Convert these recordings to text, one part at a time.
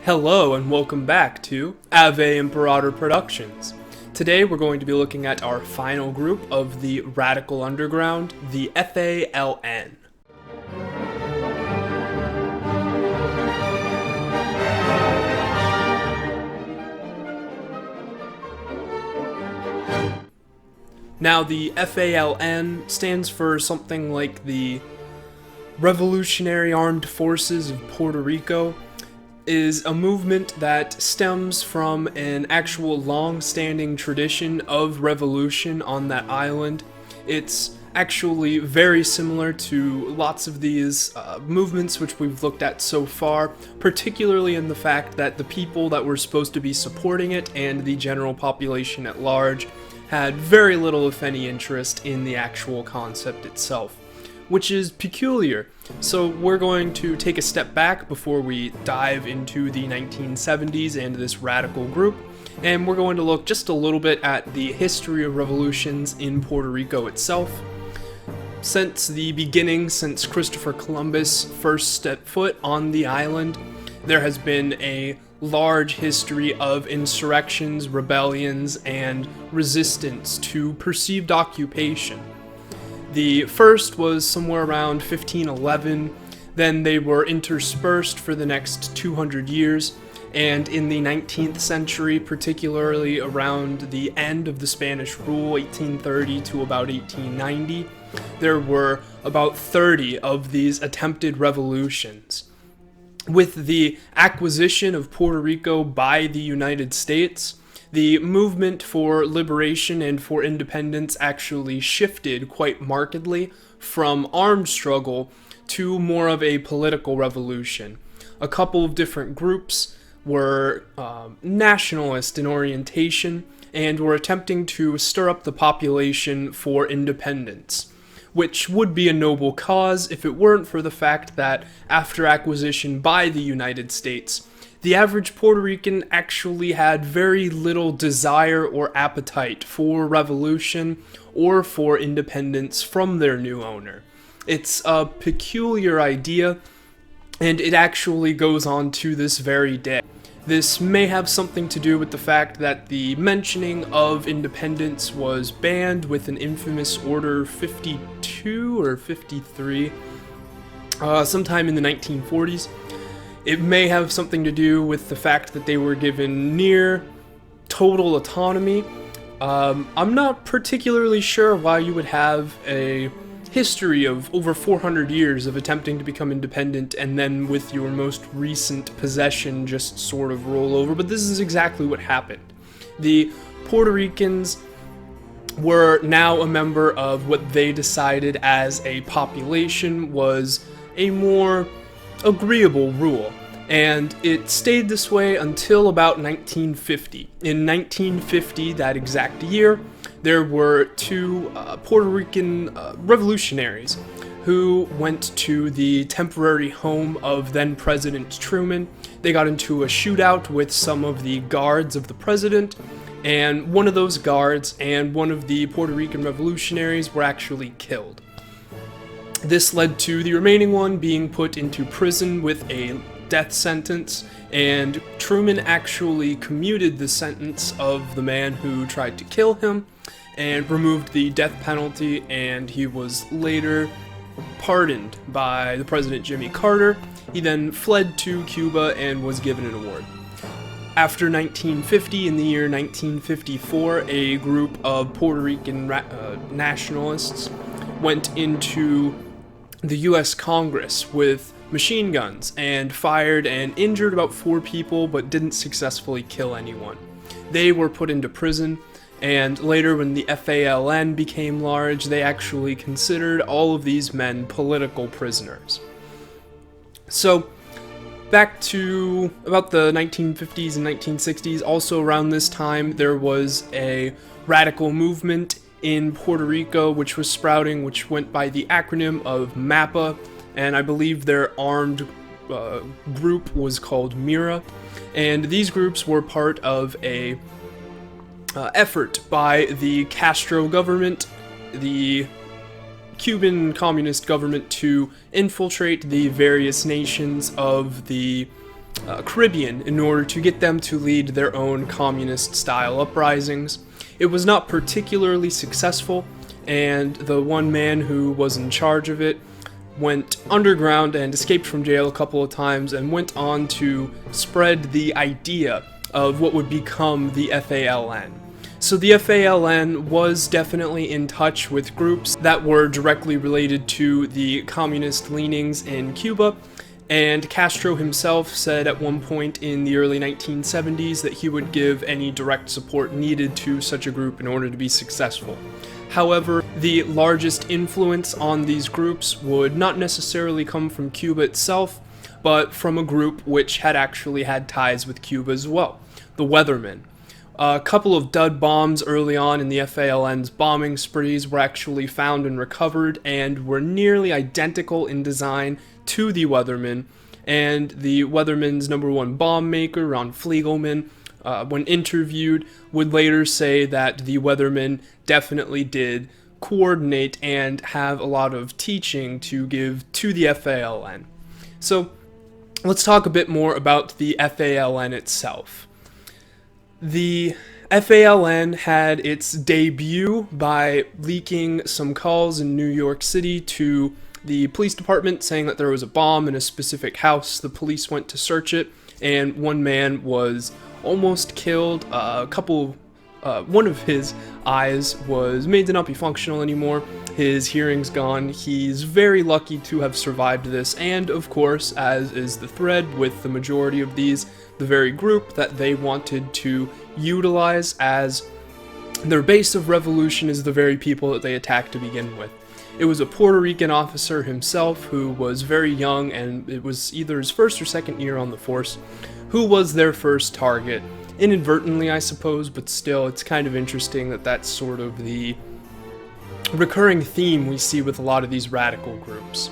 Hello and welcome back to Ave Imperator Productions. Today we're going to be looking at our final group of the Radical Underground, the FALN. Now the FALN stands for something like the Revolutionary Armed Forces of Puerto Rico. Is a movement that stems from an actual long-standing tradition of revolution on that island. It's actually very similar to lots of these movements which we've looked at so far, particularly in the fact that the people that were supposed to be supporting it and the general population at large had very little, if any, interest in the actual concept itself, which is peculiar. So we're going to take a step back before we dive into the 1970s and this radical group, and we're going to look just a little bit at the history of revolutions in Puerto Rico itself. Since the beginning, since Christopher Columbus first stepped foot on the island, there has been a large history of insurrections, rebellions, and resistance to perceived occupation. The first was somewhere around 1511, then they were interspersed for the next 200 years, and in the 19th century, particularly around the end of the Spanish rule, 1830 to about 1890, there were about 30 of these attempted revolutions. With the acquisition of Puerto Rico by the United States, the movement for liberation and for independence actually shifted quite markedly from armed struggle to more of a political revolution. A couple of different groups were nationalist in orientation and were attempting to stir up the population for independence, which would be a noble cause if it weren't for the fact that after acquisition by the United States, the average Puerto Rican actually had very little desire or appetite for revolution or for independence from their new owner. It's a peculiar idea, and it actually goes on to this very day. This may have something to do with the fact that the mentioning of independence was banned with an infamous Order 52 or 53 sometime in the 1940s. It may have something to do with the fact that they were given near total autonomy. I'm not particularly sure why you would have a history of over 400 years of attempting to become independent and then with your most recent possession just sort of roll over, but this is exactly what happened. The Puerto Ricans were now a member of what they decided as a population was a more agreeable rule, and it stayed this way until about 1950. In 1950, that exact year, there were two Puerto Rican revolutionaries who went to the temporary home of then President Truman. They got into a shootout with some of the guards of the president, and one of those guards and one of the Puerto Rican revolutionaries were actually killed. This led to the remaining one being put into prison with a death sentence, and Truman actually commuted the sentence of the man who tried to kill him and removed the death penalty, and he was later pardoned by the President Jimmy Carter. He then fled to Cuba and was given an award. After 1950, in the year 1954, a group of Puerto Rican nationalists went into the U.S. Congress with machine guns and fired and injured about 4 people, but didn't successfully kill anyone. They were put into prison, and later when the FALN became large, they actually considered all of these men political prisoners. So, back to about the 1950s and 1960s, also around this time, there was a radical movement in Puerto Rico, which was sprouting, which went by the acronym of MAPA, and I believe their armed group was called MIRA, and these groups were part of a effort by the Castro government, the Cuban communist government, to infiltrate the various nations of the Caribbean in order to get them to lead their own communist-style uprisings. It was not particularly successful, and the one man who was in charge of it went underground and escaped from jail a couple of times and went on to spread the idea of what would become the FALN. So the FALN was definitely in touch with groups that were directly related to the communist leanings in Cuba, and Castro himself said at one point in the early 1970s that he would give any direct support needed to such a group in order to be successful. However, the largest influence on these groups would not necessarily come from Cuba itself, but from a group which had actually had ties with Cuba as well, the Weathermen. A couple of dud bombs early on in the FALN's bombing sprees were actually found and recovered and were nearly identical in design to the Weathermen, and the Weathermen's #1 bomb maker, Ron Fliegelman, when interviewed, would later say that the Weathermen definitely did coordinate and have a lot of teaching to give to the FALN. So let's talk a bit more about the FALN itself. The FALN had its debut by leaking some calls in New York City to the police department saying that there was a bomb in a specific house. The police went to search it, and one man was almost killed. One of his eyes was made to not be functional anymore. His hearing's gone. He's very lucky to have survived this, and of course, as is the thread with the majority of these, the very group that they wanted to utilize as their base of revolution is the very people that they attacked to begin with. It was a Puerto Rican officer himself who was very young, and it was either his first or second year on the force, who was their first target. Inadvertently, I suppose, but still, it's kind of interesting that that's sort of the recurring theme we see with a lot of these radical groups.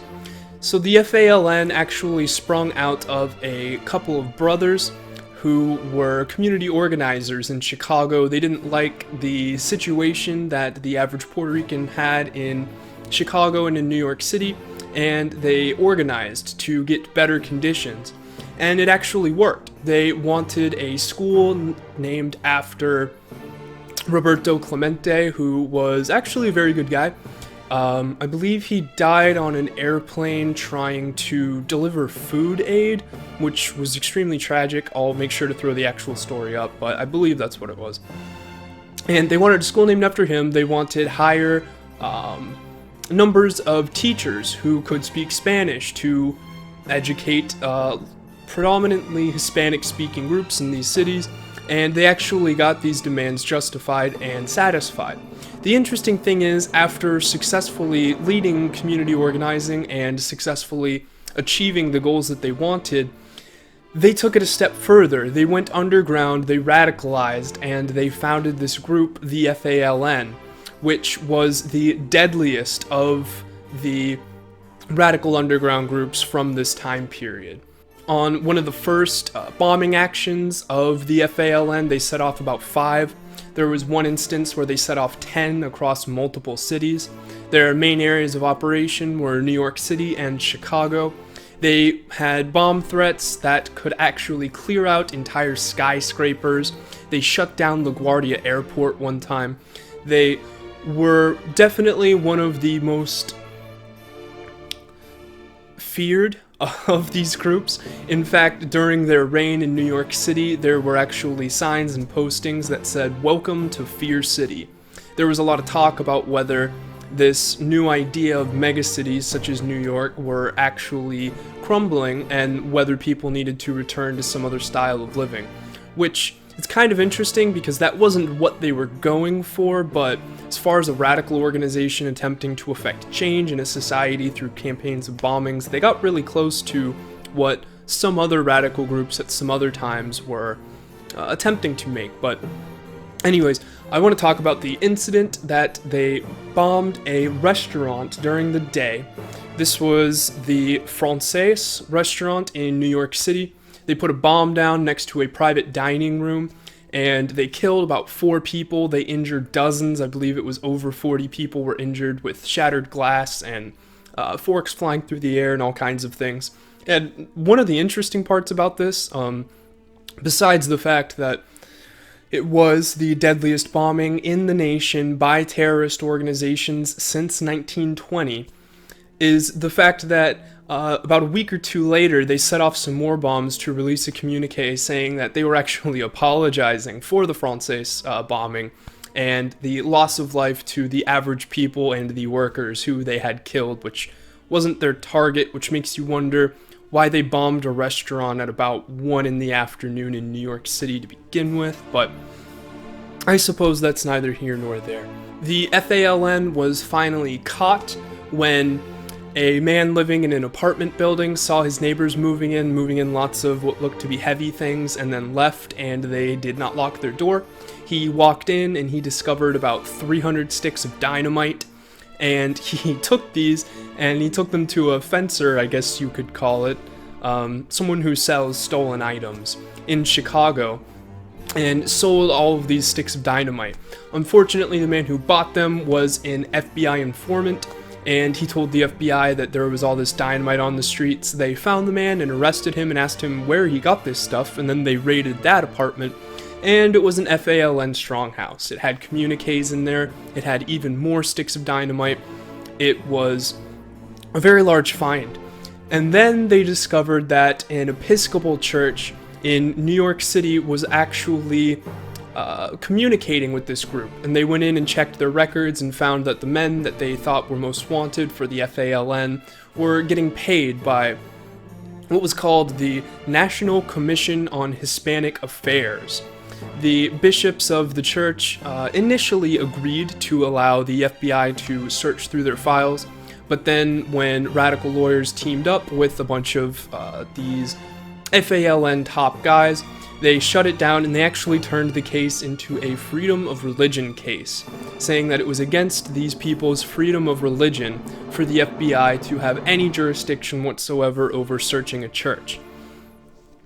So the FALN actually sprung out of a couple of brothers who were community organizers in Chicago. They didn't like the situation that the average Puerto Rican had in Chicago and in New York City, and they organized to get better conditions. And it actually worked. They wanted a school named after Roberto Clemente, who was actually a very good guy. I believe he died on an airplane trying to deliver food aid, which was extremely tragic. I'll make sure to throw the actual story up, but I believe that's what it was. And they wanted a school named after him. They wanted higher numbers of teachers who could speak Spanish to educate predominantly Hispanic-speaking groups in these cities, and they actually got these demands justified and satisfied. The interesting thing is, after successfully leading community organizing and successfully achieving the goals that they wanted, they took it a step further. They went underground, they radicalized, and they founded this group, the FALN, which was the deadliest of the radical underground groups from this time period. On one of the first bombing actions of the FALN, they set off about 5. There was one instance where they set off 10 across multiple cities. Their main areas of operation were New York City and Chicago. They had bomb threats that could actually clear out entire skyscrapers. They shut down LaGuardia Airport one time. They were definitely one of the most feared of these groups. In fact, during their reign in New York City, there were actually signs and postings that said, "Welcome to Fear City." There was a lot of talk about whether this new idea of megacities such as New York were actually crumbling and whether people needed to return to some other style of living, which it's kind of interesting because that wasn't what they were going for, but as far as a radical organization attempting to affect change in a society through campaigns of bombings, they got really close to what some other radical groups at some other times were attempting to make. But anyways, I want to talk about the incident that they bombed a restaurant during the day. This was the Française restaurant in New York City. They put a bomb down next to a private dining room, and they killed about 4 people. They injured dozens. I believe it was over 40 people were injured with shattered glass and forks flying through the air and all kinds of things. And one of the interesting parts about this, besides the fact that it was the deadliest bombing in the nation by terrorist organizations since 1920, is the fact that about a week or two later, they set off some more bombs to release a communique saying that they were actually apologizing for the Francaise bombing and the loss of life to the average people and the workers who they had killed, which wasn't their target, which makes you wonder why they bombed a restaurant at about 1 in the afternoon in New York City to begin with, but I suppose that's neither here nor there. The FALN was finally caught when a man living in an apartment building saw his neighbors moving in lots of what looked to be heavy things, and then left, and they did not lock their door. He walked in and he discovered about 300 sticks of dynamite, and he took these and he took them to a fencer, I guess you could call it, someone who sells stolen items in Chicago, and sold all of these sticks of dynamite. Unfortunately, the man who bought them was an FBI informant, and he told the FBI that there was all this dynamite on the streets. They found the man and arrested him and asked him where he got this stuff, and then they raided that apartment, and it was an FALN stronghouse. It had communiques in there, it had even more sticks of dynamite. It was a very large find. And then they discovered that an Episcopal church in New York City was actually communicating with this group, and they went in and checked their records and found that the men that they thought were most wanted for the FALN were getting paid by what was called the National Commission on Hispanic Affairs. The bishops of the church initially agreed to allow the FBI to search through their files, but then when radical lawyers teamed up with a bunch of these FALN top guys, they shut it down, and they actually turned the case into a freedom of religion case, saying that it was against these people's freedom of religion for the FBI to have any jurisdiction whatsoever over searching a church.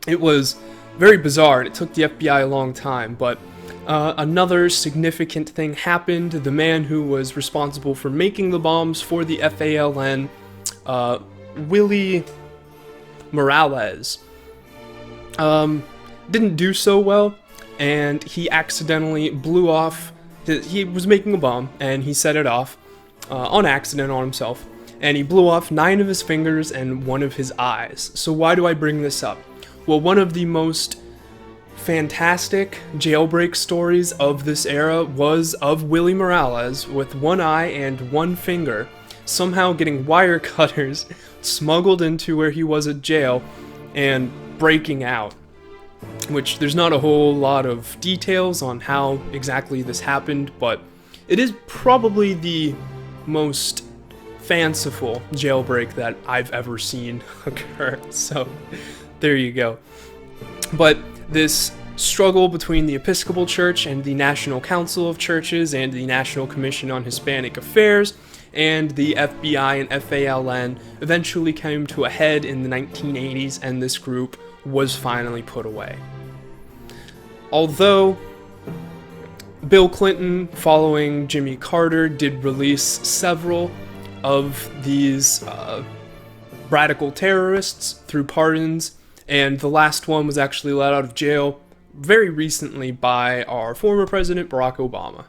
It was very bizarre, and it took the FBI a long time, but another significant thing happened. The man who was responsible for making the bombs for the FALN, Willie Morales, didn't do so well, and he accidentally blew off. He was making a bomb, and he set it off on accident on himself, and he blew off 9 of his fingers and 1 of his eyes. So why do I bring this up? Well, one of the most fantastic jailbreak stories of this era was of Willie Morales with 1 eye and 1 finger somehow getting wire cutters smuggled into where he was at jail and breaking out, which there's not a whole lot of details on how exactly this happened, but it is probably the most fanciful jailbreak that I've ever seen occur, so there you go. But this struggle between the Episcopal Church and the National Council of Churches and the National Commission on Hispanic Affairs and the FBI and FALN eventually came to a head in the 1980s, and this group was finally put away. Although Bill Clinton, following Jimmy Carter, did release several of these radical terrorists through pardons, and the last one was actually let out of jail very recently by our former president, Barack Obama.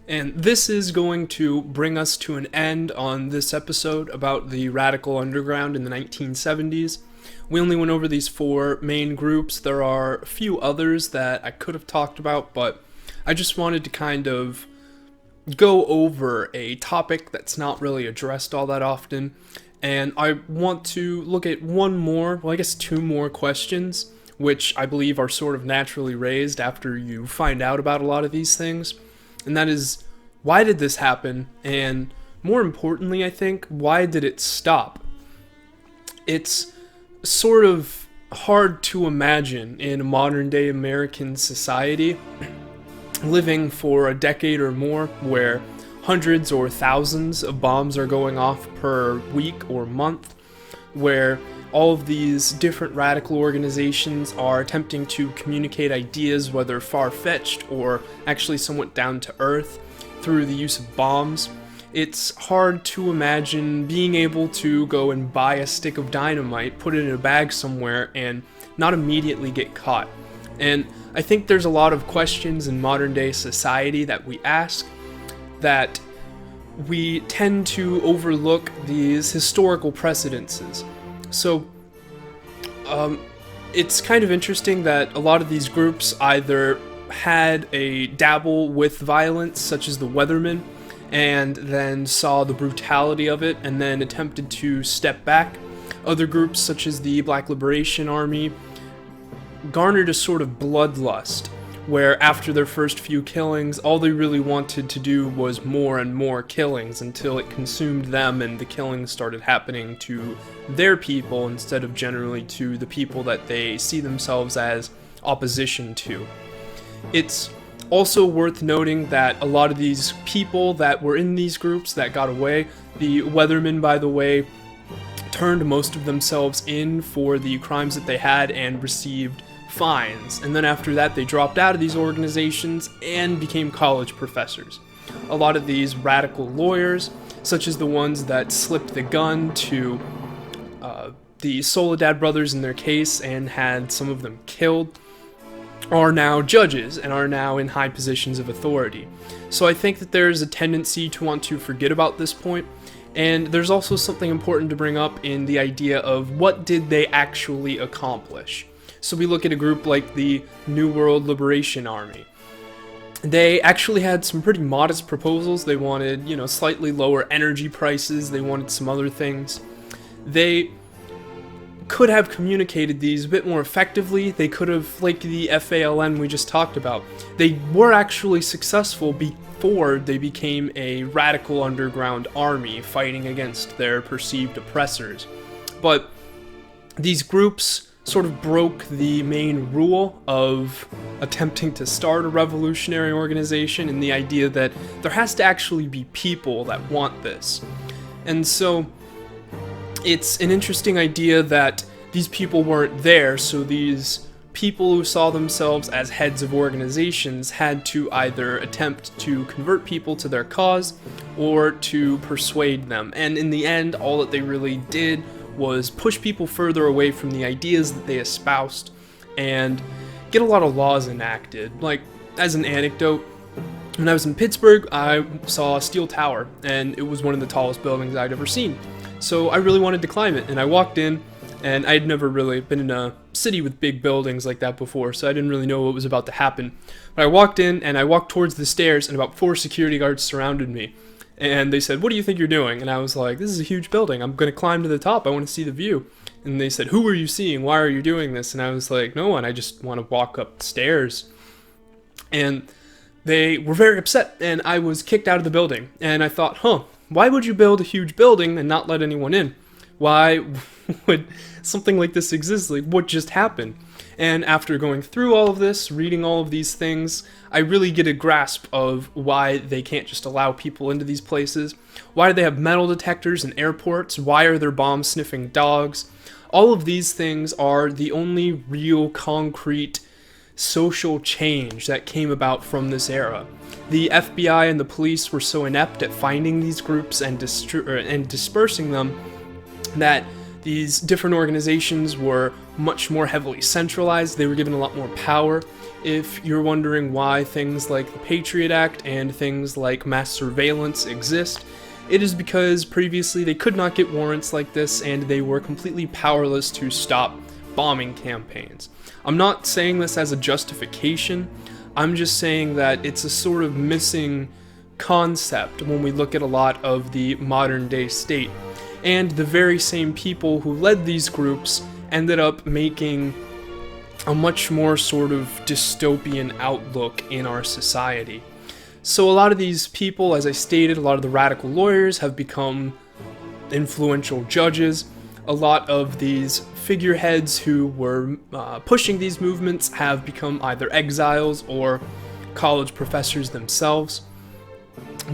And this is going to bring us to an end on this episode about the Radical Underground in the 1970s. We only went over these 4 main groups. There are a few others that I could have talked about, but I just wanted to kind of go over a topic that's not really addressed all that often. And I want to look at 2 more questions, which I believe are sort of naturally raised after you find out about a lot of these things. And that is, why did this happen? And more importantly, I think, why did it stop? It's sort of hard to imagine in a modern day American society living for a decade or more where hundreds or thousands of bombs are going off per week or month, where all of these different radical organizations are attempting to communicate ideas, whether far-fetched or actually somewhat down to earth, through the use of bombs. it's hard to imagine being able to go and buy a stick of dynamite, put it in a bag somewhere, and not immediately get caught. And I think there's a lot of questions in modern day society that we ask that we tend to overlook these historical precedences. So, it's kind of interesting that a lot of these groups either had a dabble with violence, such as the Weathermen, and then saw the brutality of it and then attempted to step back. Other groups, such as the Black Liberation Army, garnered a sort of bloodlust, where after their first few killings, all they really wanted to do was more and more killings until it consumed them and the killings started happening to their people instead of generally to the people that they see themselves as opposition to. It's also worth noting that a lot of these people that were in these groups that got away, the Weathermen, by the way, turned most of themselves in for the crimes that they had and received fines, and then after that they dropped out of these organizations and became college professors. A lot of these radical lawyers, such as the ones that slipped the gun to the Soledad brothers in their case and had some of them killed, are now judges and are now in high positions of authority. So I think that there's a tendency to want to forget about this point, and there's also something important to bring up in the idea of what did they actually accomplish. So we look at a group like the New World Liberation Army. They actually had some pretty modest proposals. They wanted, slightly lower energy prices. They wanted some other things. They could have communicated these a bit more effectively. They could have, like the FALN we just talked about, they were actually successful before they became a radical underground army fighting against their perceived oppressors. But these groups sort of broke the main rule of attempting to start a revolutionary organization and the idea that there has to actually be people that want this. And so it's an interesting idea that these people weren't there, so these people who saw themselves as heads of organizations had to either attempt to convert people to their cause or to persuade them. And in the end, all that they really did was push people further away from the ideas that they espoused and get a lot of laws enacted. Like, as an anecdote, when I was in Pittsburgh, I saw a steel tower, and it was one of the tallest buildings I'd ever seen. So I really wanted to climb it, and I walked in, and I'd never really been in a city with big buildings like that before, so I didn't really know what was about to happen. But I walked in, and I walked towards the stairs, and about 4 security guards surrounded me. And they said, "What do you think you're doing?" And I was like, "This is a huge building. I'm going to climb to the top. I want to see the view." And they said, "Who are you seeing? Why are you doing this?" And I was like, "No one. I just want to walk up the stairs." And they were very upset, and I was kicked out of the building. And I thought, why would you build a huge building and not let anyone in? Why would something like this exist? Like, what just happened? And after going through all of this, reading all of these things, I really get a grasp of why they can't just allow people into these places. Why do they have metal detectors in airports? Why are there bomb-sniffing dogs? All of these things are the only real concrete social change that came about from this era. The FBI and the police were so inept at finding these groups and dispersing them that these different organizations were much more heavily centralized. They were given a lot more power. If you're wondering why things like the Patriot Act and things like mass surveillance exist, it is because previously they could not get warrants like this and they were completely powerless to stop bombing campaigns. I'm not saying this as a justification. I'm just saying that it's a sort of missing concept when we look at a lot of the modern day state. And the very same people who led these groups ended up making a much more sort of dystopian outlook in our society. So a lot of these people, as I stated, a lot of the radical lawyers have become influential judges. A lot of these figureheads who were pushing these movements have become either exiles or college professors themselves.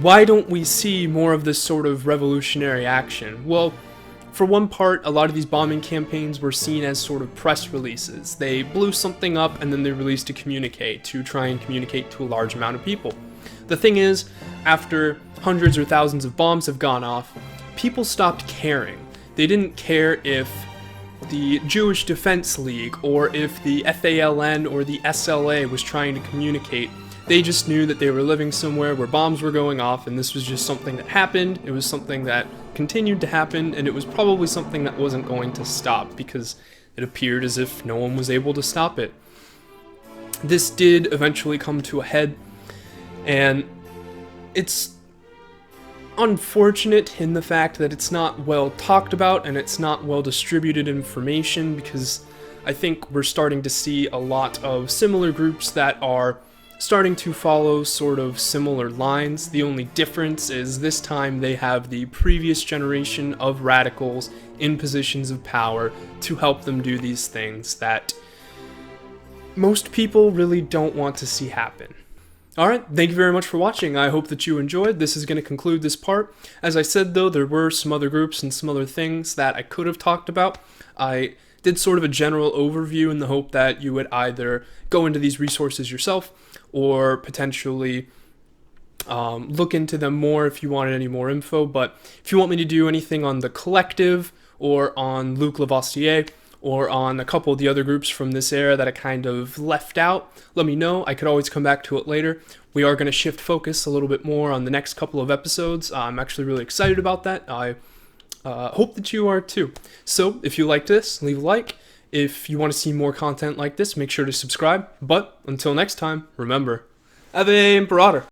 Why don't we see more of this sort of revolutionary action? Well, for one part, a lot of these bombing campaigns were seen as sort of press releases. They blew something up and then they released a communique to try and communicate to a large amount of people. The thing is, after hundreds or thousands of bombs have gone off, people stopped caring. They didn't care if the Jewish Defense League or if the FALN or the SLA was trying to communicate. They just knew that they were living somewhere where bombs were going off, and this was just something that happened. It was something that continued to happen, and it was probably something that wasn't going to stop because it appeared as if no one was able to stop it. This did eventually come to a head, and it's unfortunate in the fact that it's not well talked about and it's not well distributed information, because I think we're starting to see a lot of similar groups that are starting to follow sort of similar lines. The only difference is this time they have the previous generation of radicals in positions of power to help them do these things that most people really don't want to see happen. Alright, thank you very much for watching. I hope that you enjoyed. This is going to conclude this part. As I said though, there were some other groups and some other things that I could have talked about. I did sort of a general overview in the hope that you would either go into these resources yourself or potentially look into them more if you wanted any more info. But if you want me to do anything on the Collective or on Luc Lavoisier or on a couple of the other groups from this era that I kind of left out, let me know. I could always come back to it later. We are going to shift focus a little bit more on the next couple of episodes. I'm actually really excited about that. I hope that you are too. So if you like this, leave a like. If you want to see more content like this, make sure to subscribe. But until next time, remember, Ave Imperator.